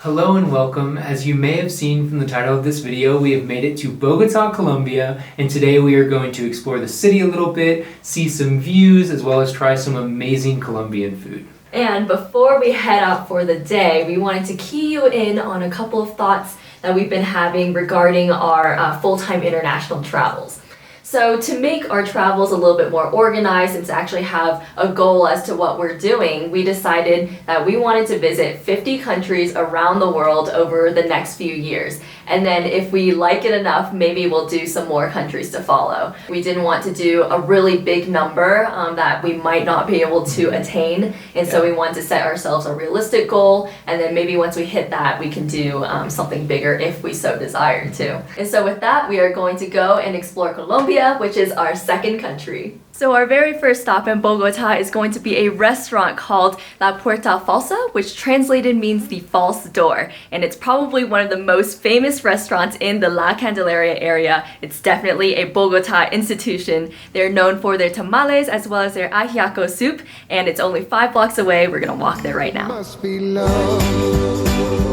Hello and welcome. As you may have seen from the title of this video, we have made it to Bogota, Colombia, and today we are going to explore the city a little bit, see some views, as well as try some amazing Colombian food. And before we head out for the day, we wanted to key you in on a couple of thoughts that we've been having regarding our full-time international travels. So to make our travels a little bit more organized and to actually have a goal as to what we're doing, we decided that we wanted to visit 50 countries around the world over the next few years. And then if we like it enough, maybe we'll do some more countries to follow. We didn't want to do a really big number that we might not be able to attain. And so we wanted to set ourselves a realistic goal. And then maybe once we hit that, we can do something bigger if we so desire to. And so with that, we are going to go and explore Colombia, which is our second country. So our very first stop in Bogota is going to be a restaurant called La Puerta Falsa, which translated means the false door. And it's probably one of the most famous restaurants in the La Candelaria area. It's definitely a Bogota institution. They're known for their tamales as well as their ajiaco soup, and it's only 5 blocks away. We're gonna walk there right now. Must be love.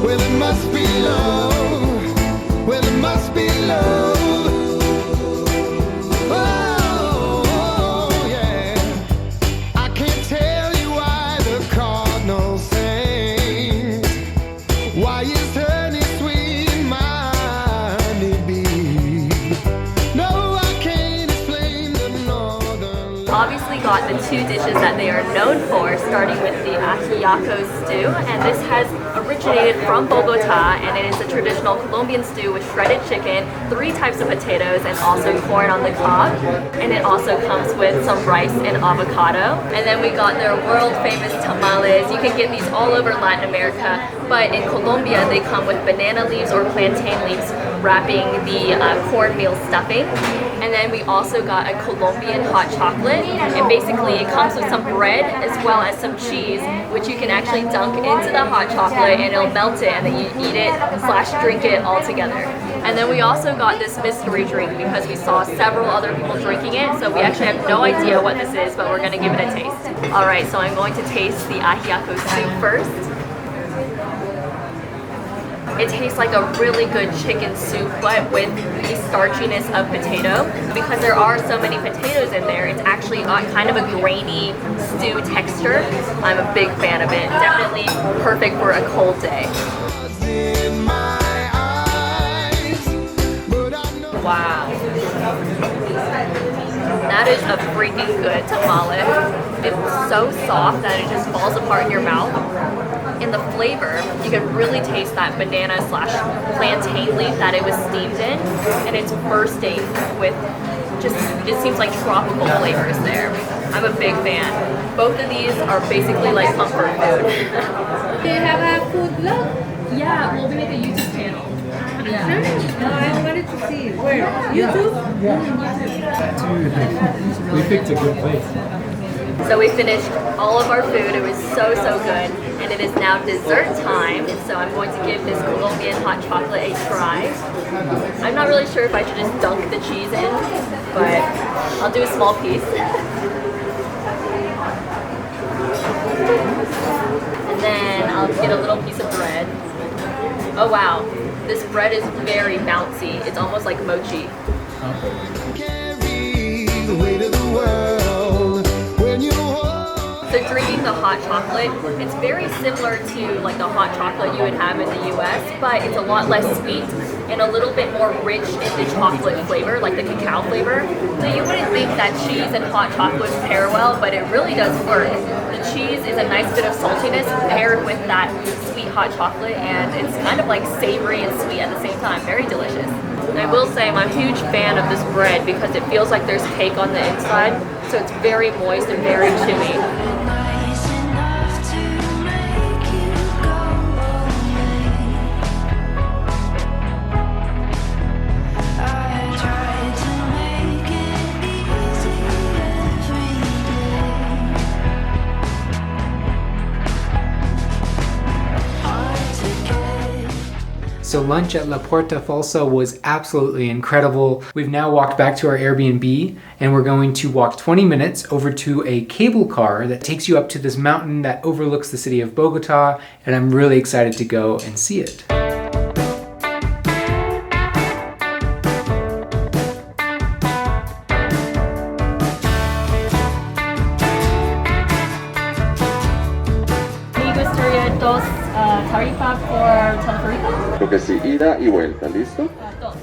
Well, it must be love. Well, it must be love. Obviously got the two dishes that they are known for, starting with the ajiaco stew, and this has originated from Bogota, and it is a traditional Colombian stew with shredded chicken, 3 types of potatoes, and also corn on the cob. And it also comes with some rice and avocado. And then we got their world famous tamales. You can get these all over Latin America, but in Colombia they come with banana leaves or plantain leaves wrapping the cornmeal stuffing. And then we also got a Colombian hot chocolate, and basically it comes with some bread as well as some cheese, which you can actually dunk into the hot chocolate and it'll melt it, and then you eat it / drink it all together. And then we also got this mystery drink because we saw several other people drinking it, so we actually have no idea what this is, but we're gonna give it a taste. Alright, so I'm going to taste the ajiaco soup first. It tastes like a really good chicken soup, but with the starchiness of potato. Because there are so many potatoes in there, it's actually got kind of a grainy stew texture. I'm a big fan of it. Definitely perfect for a cold day. Wow. That is a freaking good tamale. It's so soft that it just falls apart in your mouth. In the flavor, you can really taste that banana / plantain leaf that it was steamed in, and it's bursting with it seems like tropical flavors there. I'm a big fan. Both of these are basically like comfort food. Do you have a food blog? Yeah, we'll make a YouTube channel. Yeah. No, I wanted to see. Where? YouTube? We picked a good place. So we finished all of our food. It was so good, and it is now dessert time. So I'm going to give this Colombian hot chocolate a try. I'm not really sure if I should just dunk the cheese in, but I'll do a small piece. And then I'll get a little piece of bread. Oh wow, this bread is very bouncy. It's almost like mochi. Carry the weight of the world when you So drinking the hot chocolate, it's very similar to like the hot chocolate you would have in the US, but it's a lot less sweet and a little bit more rich in the chocolate flavor, like the cacao flavor. So you wouldn't think that cheese and hot chocolate pair well, but it really does work. The cheese is a nice bit of saltiness paired with that sweet hot chocolate, and it's kind of like savory and sweet at the same time. Very delicious. And I will say I'm a huge fan of this bread because it feels like there's cake on the inside, so it's very moist and very chewy. So lunch at La Puerta Falsa was absolutely incredible. We've now walked back to our Airbnb and we're going to walk 20 minutes over to a cable car that takes you up to this mountain that overlooks the city of Bogota, and I'm really excited to go and see it. Tarifa por Teleférico? Creo que sí, ida y vuelta, ¿listo? Dos.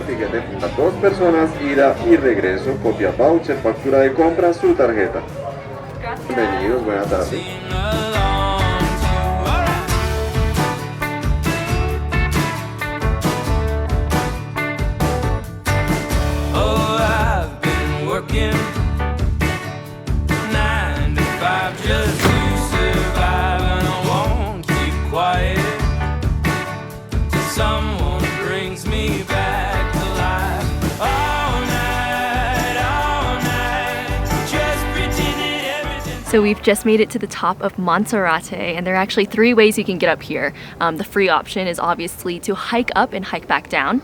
Fíjate, a 2 personas, ida y regreso, copia voucher, factura de compra, su tarjeta. Gracias. Bienvenidos, buenas tardes. Oh, I've been working 9 to 5 just to survive, and I won't keep quiet till someone brings me back to life. All night, just pretending everything's So we've just made it to the top of Monserrate, and there are actually 3 ways you can get up here. The free option is obviously to hike up and hike back down,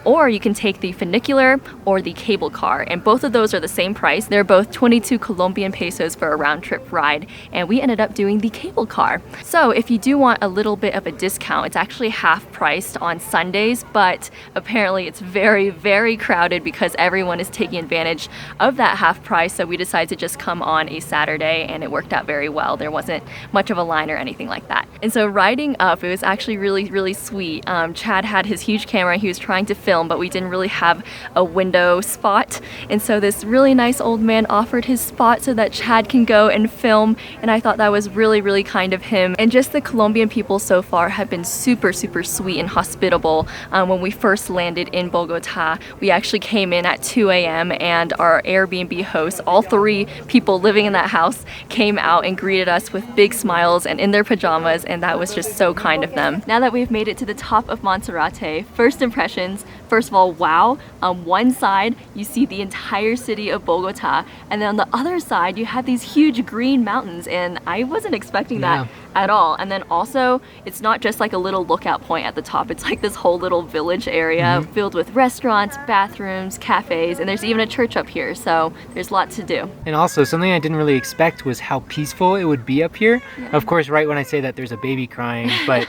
or you can take the funicular or the cable car, and both of those are the same price. They're both 22 Colombian pesos for a round trip ride, and we ended up doing the cable car. So if you do want a little bit of a discount, it's actually half priced on Sundays, but apparently it's very, very crowded because everyone is taking advantage of that half price, so we decided to just come on a Saturday, and it worked out very well. There wasn't much of a line or anything like that. And so riding up, it was actually really, really sweet. Chad had his huge camera, he was trying to film, but we didn't really have a window spot. And so this really nice old man offered his spot so that Chad can go and film. And I thought that was really, really kind of him. And just the Colombian people so far have been super, super sweet and hospitable. When we first landed in Bogota, we actually came in at 2 a.m. and our Airbnb hosts, all 3 people living in that house, came out and greeted us with big smiles and in their pajamas, and that was just so kind of them. Now that we've made it to the top of Monserrate, first impressions, first of all, wow. On one side, you see the entire city of Bogota, and then on the other side, you have these huge green mountains, and I wasn't expecting that at all. And then also, it's not just like a little lookout point at the top, it's like this whole little village area filled with restaurants, bathrooms, cafes, and there's even a church up here, so there's lots to do. And also, something I didn't really expect was how peaceful it would be up here. Of course, right when I say that, there's a baby crying, but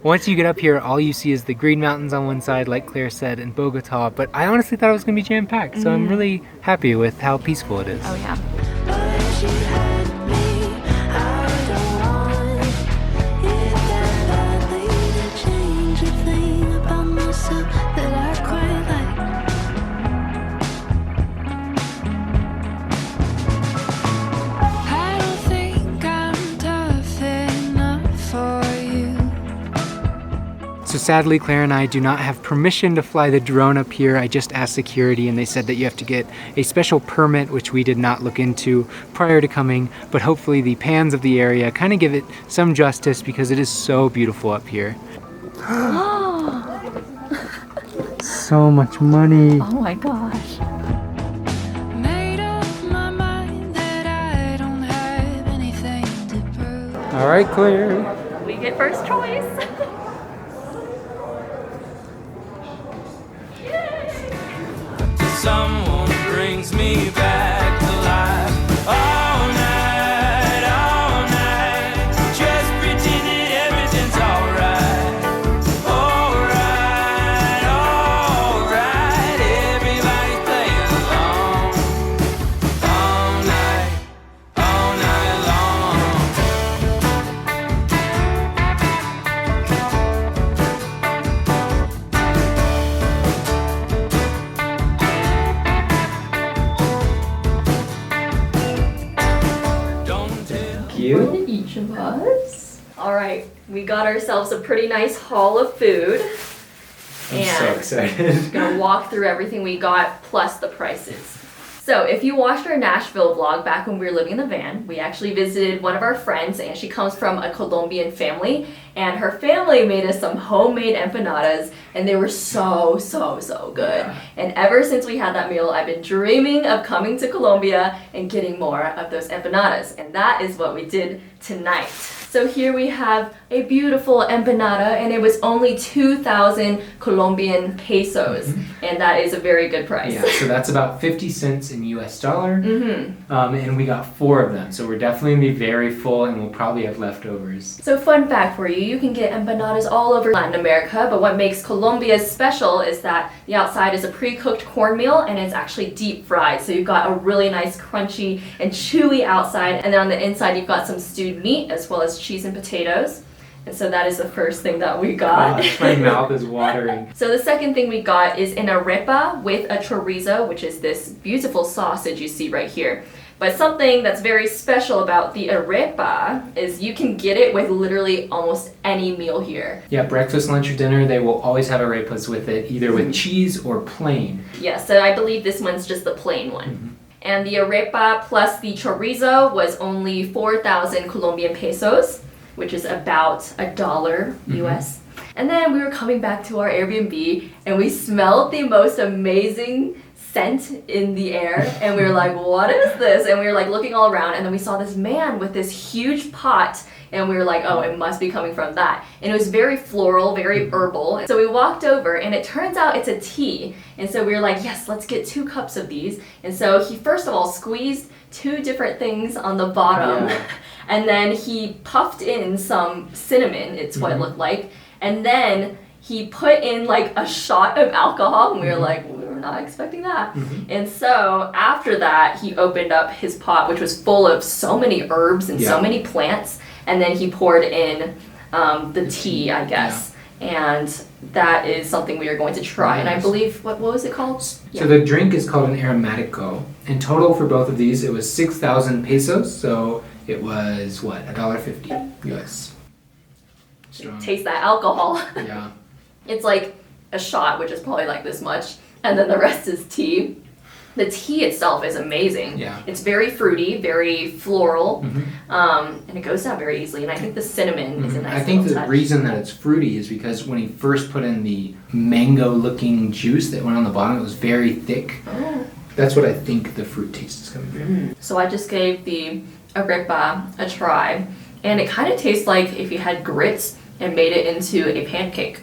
once you get up here, all you see is the green mountains on one side, like Claire said, in Bogota, but I honestly thought it was going to be jam-packed, so I'm really happy with how peaceful it is. Oh yeah. So sadly, Claire and I do not have permission to fly the drone up here. I just asked security and they said that you have to get a special permit, which we did not look into prior to coming, but hopefully the pans of the area kind of give it some justice because it is so beautiful up here. So much money. Oh my gosh. All right, Claire. We get first choice. someone brings me back to life. All night, just pretending everything's alright. Alright, everybody's playing along. All night long. Don't tell. Cute. For each of us. Alright, we got ourselves a pretty nice haul of food. I'm so excited. I'm gonna walk through everything we got plus the prices. So if you watched our Nashville vlog back when we were living in the van, we actually visited one of our friends and she comes from a Colombian family and her family made us some homemade empanadas and they were so good. Yeah. And ever since we had that meal, I've been dreaming of coming to Colombia and getting more of those empanadas, and that is what we did tonight. So here we have a beautiful empanada, and it was only 2,000 Colombian pesos, and that is a very good price. Yeah, so that's about 50 cents in US dollar, and we got 4 of them, so we're definitely gonna be very full, and we'll probably have leftovers. So fun fact for you, you can get empanadas all over Latin America, but what makes Colombia special is that the outside is a pre-cooked cornmeal, and it's actually deep fried, so you've got a really nice crunchy and chewy outside, and then on the inside you've got some stewed meat as well as cheese and potatoes. And so that is the first thing that we got. Gosh, my mouth is watering. So the second thing we got is an arepa with a chorizo, which is this beautiful sausage you see right here. But something that's very special about the arepa is you can get it with literally almost any meal here. Yeah, breakfast, lunch, or dinner, they will always have arepas with it, either with cheese or plain. Yeah, so I believe this one's just the plain one. And the arepa plus the chorizo was only 4,000 Colombian pesos, which is about $1 US. And then we were coming back to our Airbnb and we smelled the most amazing scent in the air, and we were like, what is this? And we were like looking all around, and then we saw this man with this huge pot, and we were like, oh, it must be coming from that. And it was very floral, very herbal. So we walked over, and it turns out it's a tea. And so we were like, yes, let's get 2 cups of these. And so he first of all squeezed 2 different things on the bottom, and then he puffed in some cinnamon, it's what it looked like, and then he put in like a shot of alcohol, and we were like, we were not expecting that. And so after that, he opened up his pot, which was full of so many herbs and so many plants, and then he poured in the tea, I guess. And that is something we are going to try. And I believe, what was it called? So the drink is called an aromatico. In total for both of these, it was 6,000 pesos, so it was, what, $1.50 US. Strong. Taste that alcohol. Yeah. It's like a shot, which is probably like this much, and then the rest is tea. The tea itself is amazing. Yeah. It's very fruity, very floral, and it goes down very easily. And I think the cinnamon is a nice I think little the touch. reason that it's fruity is because when he first put in the mango-looking juice that went on the bottom, it was very thick. Oh. That's what I think the fruit taste is coming from. So I just gave the arepa a try, and it kind of tastes like if you had grits and made it into a pancake.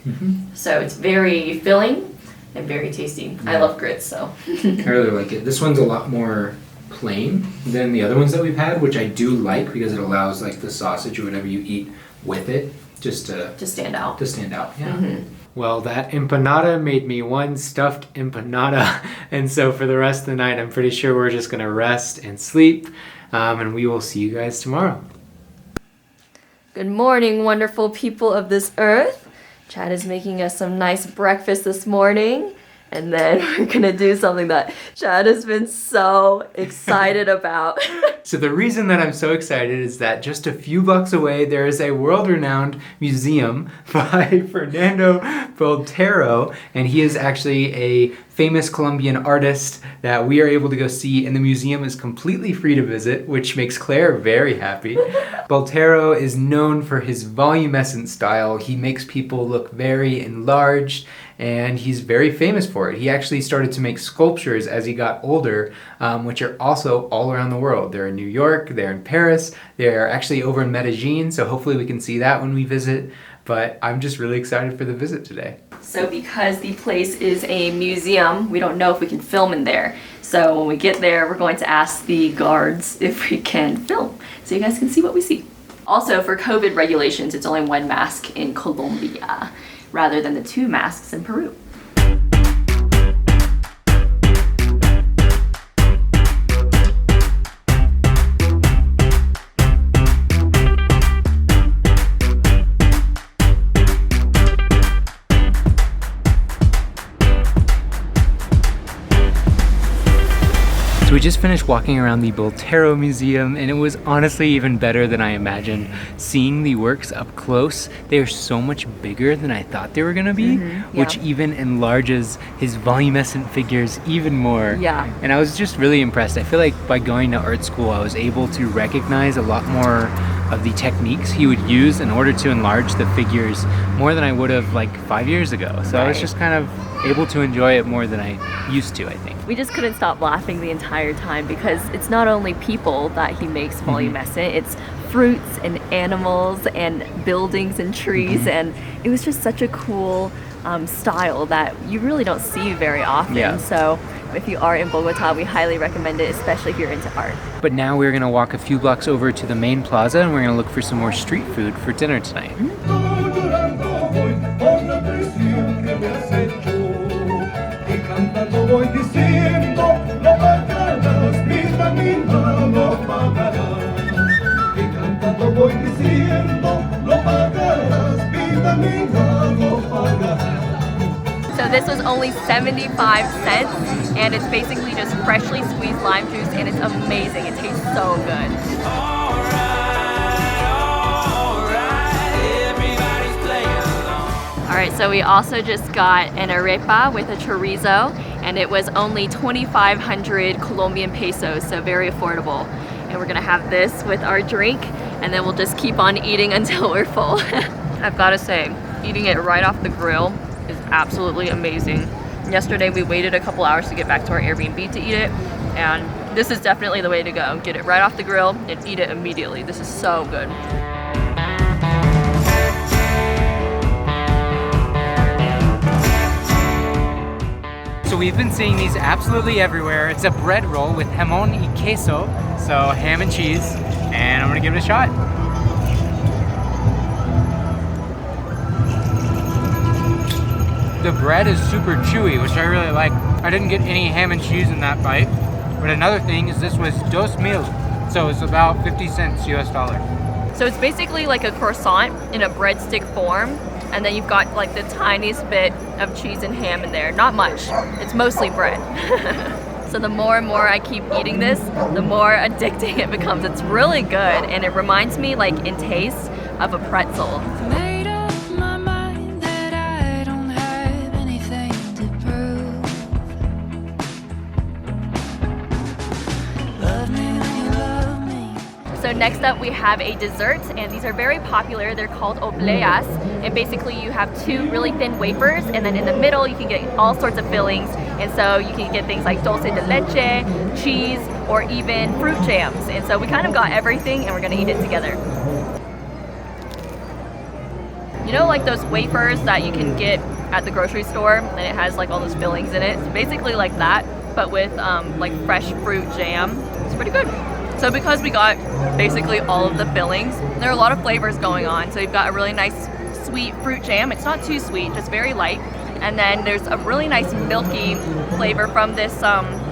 So it's very filling and very tasty. I love grits, so. I really like it. This one's a lot more plain than the other ones that we've had, which I do like because it allows like the sausage or whatever you eat with it just to stand out. Yeah. Well, that empanada made me one stuffed empanada, and so for the rest of the night, I'm pretty sure we're just gonna rest and sleep, and we will see you guys tomorrow. Good morning, wonderful people of this earth. Chad is making us some nice breakfast this morning, and then we're gonna do something that Chad has been so excited about. So the reason that I'm so excited is that just a few blocks away there is a world-renowned museum by Fernando Volterra, and he is actually a famous Colombian artist that we are able to go see, and the museum is completely free to visit, which makes Claire very happy. Volterra is known for his voluminescent style. He makes people look very enlarged, and he's very famous for it. He actually started to make sculptures as he got older, which are also all around the world. They're in New York, they're in Paris, they're actually over in Medellin, so hopefully we can see that when we visit. But I'm just really excited for the visit today. So because the place is a museum, we don't know if we can film in there. So when we get there, we're going to ask the guards if we can film, so you guys can see what we see. Also, for COVID regulations, it's only 1 mask in Colombia, rather than the 2 masks in Peru. We just finished walking around the Volterra Museum, and it was honestly even better than I imagined. Seeing the works up close, they are so much bigger than I thought they were gonna be, which even enlarges his voluminescent figures even more. Yeah. And I was just really impressed. I feel like by going to art school, I was able to recognize a lot more of the techniques he would use in order to enlarge the figures more than I would have like 5 years ago. So I was just kind of able to enjoy it more than I used to, I think. We just couldn't stop laughing the entire time because it's not only people that he makes voluminescent, it's fruits and animals and buildings and trees, and it was just such a cool style that you really don't see very often. Yeah. So if you are in Bogota, we highly recommend it, especially if you're into art. But now we're gonna walk a few blocks over to the main plaza and we're gonna look for some more street food for dinner tonight. So this was only 75 cents, and it's basically just freshly squeezed lime juice, and it's amazing. It tastes so good. Everybody's playing along. All right, so we also just got an arepa with a chorizo, and it was only 2,500 Colombian pesos, so very affordable. And we're gonna have this with our drink, and then we'll just keep on eating until we're full. I've gotta say, eating it right off the grill is absolutely amazing. Yesterday we waited a couple hours to get back to our Airbnb to eat it, and this is definitely the way to go. Get it right off the grill and eat it immediately. This is so good. So we've been seeing these absolutely everywhere. It's a bread roll with jamón y queso, so ham and cheese, and I'm gonna give it a shot. The bread is super chewy, which I really like. I didn't get any ham and cheese in that bite. But another thing is this was 2,000, so it's about 50 cents US dollar. So it's basically like a croissant in a breadstick form, and then you've got like the tiniest bit of cheese and ham in there. Not much, it's mostly bread. So the more and more I keep eating this, the more addicting it becomes. It's really good, and it reminds me like in taste of a pretzel. Made up my mind that I don't have anything to prove. Love me when you love me. So next up we have a dessert, and these are very popular. They're called obleas, and basically you have two really thin wafers, and then in the middle you can get all sorts of fillings, and so you can get things like dulce de leche, cheese, or even fruit jams. And so we kind of got everything, and we're gonna eat it together. You know, like those wafers that you can get at the grocery store, and it has like all those fillings in it? It's basically like that, but with like fresh fruit jam. It's pretty good. So because we got basically all of the fillings, there are a lot of flavors going on. So you've got a really nice sweet fruit jam. It's not too sweet, just very light. And then there's a really nice milky flavor from this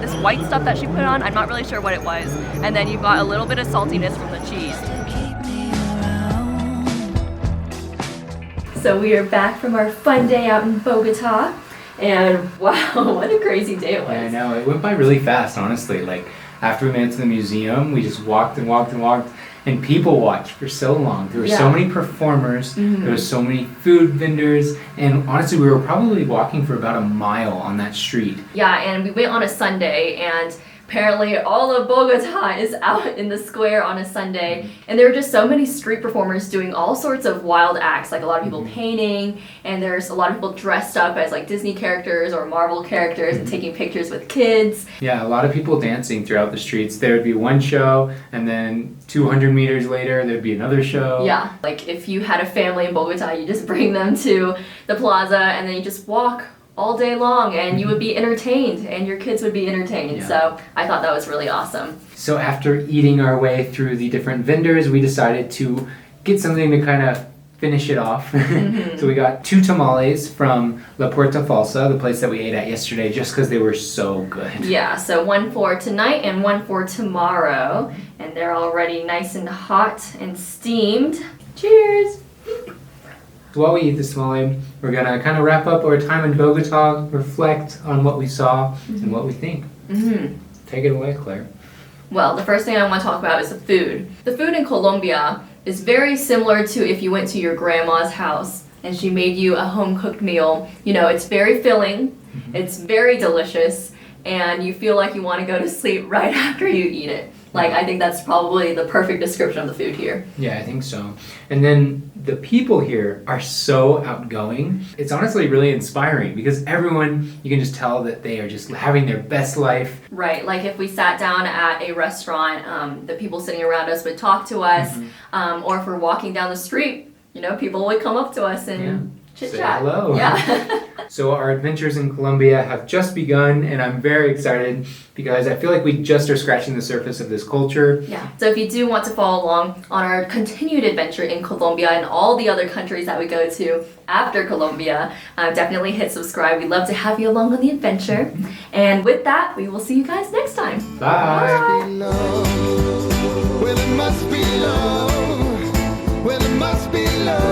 this white stuff that she put on. I'm not really sure what it was. And then you've got a little bit of saltiness from the cheese. Keep me around. So we are back from our fun day out in Bogota, and wow, what a crazy day it was. Yeah, I know, it went by really fast, honestly. Like, after we made it to the museum, we just walked and walked and walked, and people watched for so long. There were so many performers, there were so many food vendors, and honestly, we were probably walking for about a mile on that street. Yeah, and we went on a Sunday, and apparently all of Bogota is out in the square on a Sunday, and there are just so many street performers doing all sorts of wild acts, like a lot of people painting, and there's a lot of people dressed up as like Disney characters or Marvel characters and taking pictures with kids. Yeah, a lot of people dancing throughout the streets. There would be one show, and then 200 meters later, there'd be another show. Yeah, like if you had a family in Bogota, you just bring them to the plaza, and then you just walk all day long, and you would be entertained, and your kids would be entertained. Yeah. So I thought that was really awesome. So after eating our way through the different vendors, we decided to get something to kind of finish it off. So we got 2 tamales from La Puerta Falsa, the place that we ate at yesterday, just because they were so good. Yeah, so one for tonight and one for tomorrow, and they're already nice and hot and steamed. Cheers! So while we eat this tamale, we're gonna kind of wrap up our time in Bogota, reflect on what we saw and what we think. Take it away, Claire. Well, the first thing I want to talk about is the food. The food in Colombia is very similar to if you went to your grandma's house and she made you a home-cooked meal. You know, it's very filling, it's very delicious, and you feel like you want to go to sleep right after you eat it. Like, I think that's probably the perfect description of the food here. Yeah, I think so. And then the people here are so outgoing. It's honestly really inspiring because everyone, you can just tell that they are just having their best life. Right, like if we sat down at a restaurant, the people sitting around us would talk to us, or if we're walking down the street, you know, people would come up to us and chit Say chat. hello. Yeah. So our adventures in Colombia have just begun, and I'm very excited because I feel like we just are scratching the surface of this culture. Yeah. So if you do want to follow along on our continued adventure in Colombia and all the other countries that we go to after Colombia, definitely hit subscribe. We'd love to have you along on the adventure. And with that, we will see you guys next time. Bye. Be love. Well, it must be love. Well, it must be love.